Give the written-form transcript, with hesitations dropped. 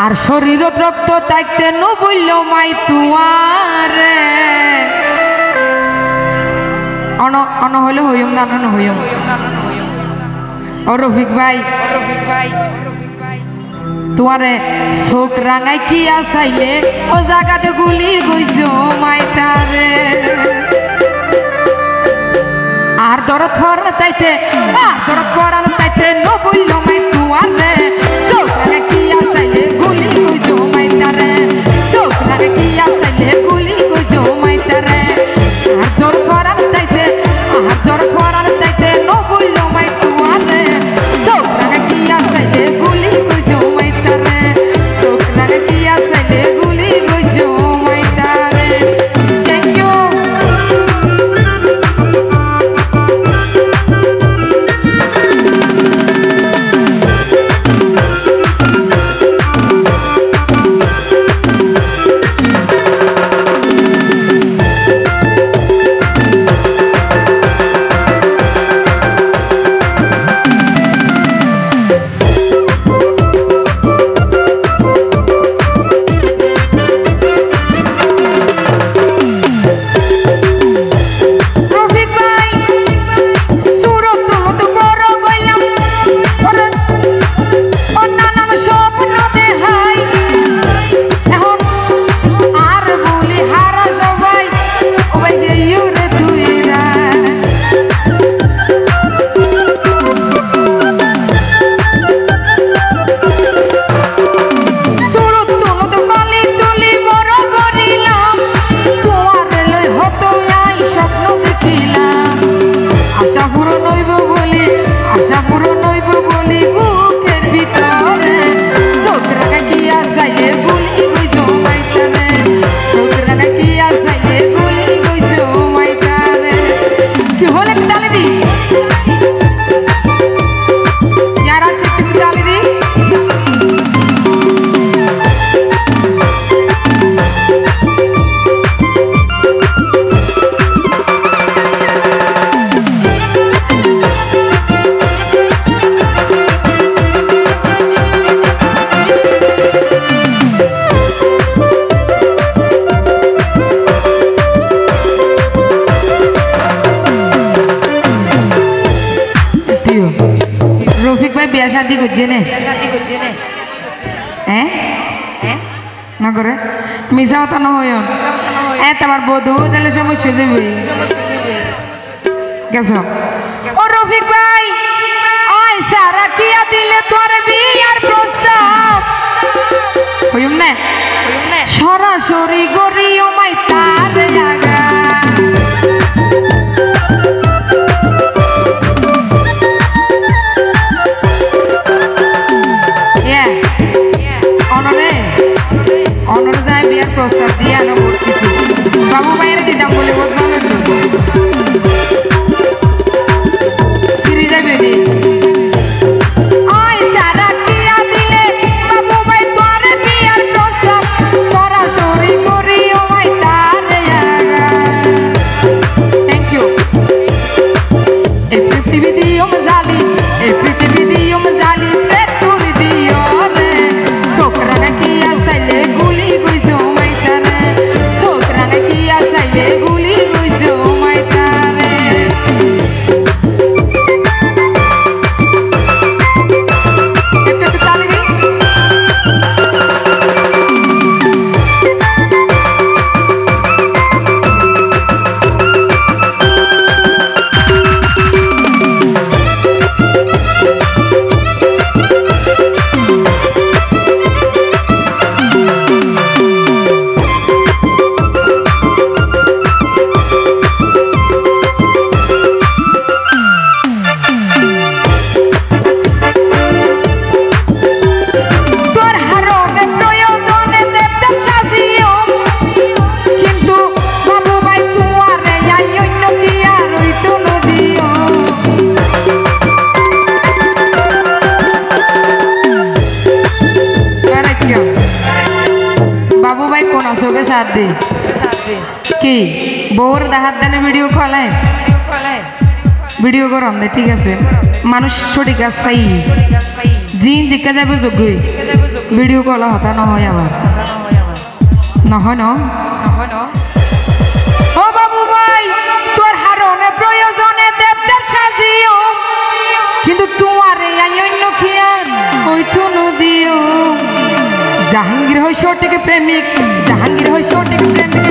আর শরীরত রক্ত তাইতে নবইল মাই তুয়ারে অন হইলে হইম না না হইম ও রফিক ভাই তোমারে চোখ রাঙাই কি আসাইলে ও জায়গাতে গুলি গইছ মাইতারে আর দরদ ফরান তাইতে নবইল মাই তুয়ারে চোখ রাঙাই কি আসাইলে গুলি গইছ মাইতারে চোখ রাঙাই কি আসাইলে গুলি গইছ মাইতারে আর দরদ ফরান তাইতে নবইল মাই তুয়ারে চোখ রাঙাই কি আসাইলে গুলি গইছ মাইতারে চোখ রাঙাই কি আসাইলে গুলি গইছ মাইতারে থ্যাংক ইউ রফিক ভাই বিয়া শাদি করছে নে না করে মিশা কথা না হয় তোমার বধু তাহলে সমস্যা দেবে গেছ ও রফিক ভাই ওই সারা কিয়া দিলে তোর বিয়ার প্রস্তাব হইম না সরাসরি গরিও মাই তার জায়গা প্রস্তাব দিয়ে আনো কিছু বাবু ভাইয়ের দিতাম বলে বদনাম ফিরে যাবে সরাসরি করি ও মাই তারে থ্যাংক ইউ এই পৃথিবী দিও জালি পেটুরি দিও রে ছোকরা নাকি আসাইলে গুলি গুইছ কি বউর হাত দেনে ভিডিও কলায় ভিডিও গরম দে ঠিক আছে মানুষ সঠিক কাজ পাই জিন জিজ্ঞা যাবে যোগ্যই ভিডিও কল হতা নহয় আবার নহয় ন ও বাবু ভাই তোর হারনে প্রয়োজনে দেব দেব সাজিও কিন্তু তোমার এই অন্য খিয়ান ওই তুনো দিও জাহাঙ্গীর হয় সঠিক প্রেমিক জাহাঙ্গীর হয় সঠিক প্রেমিক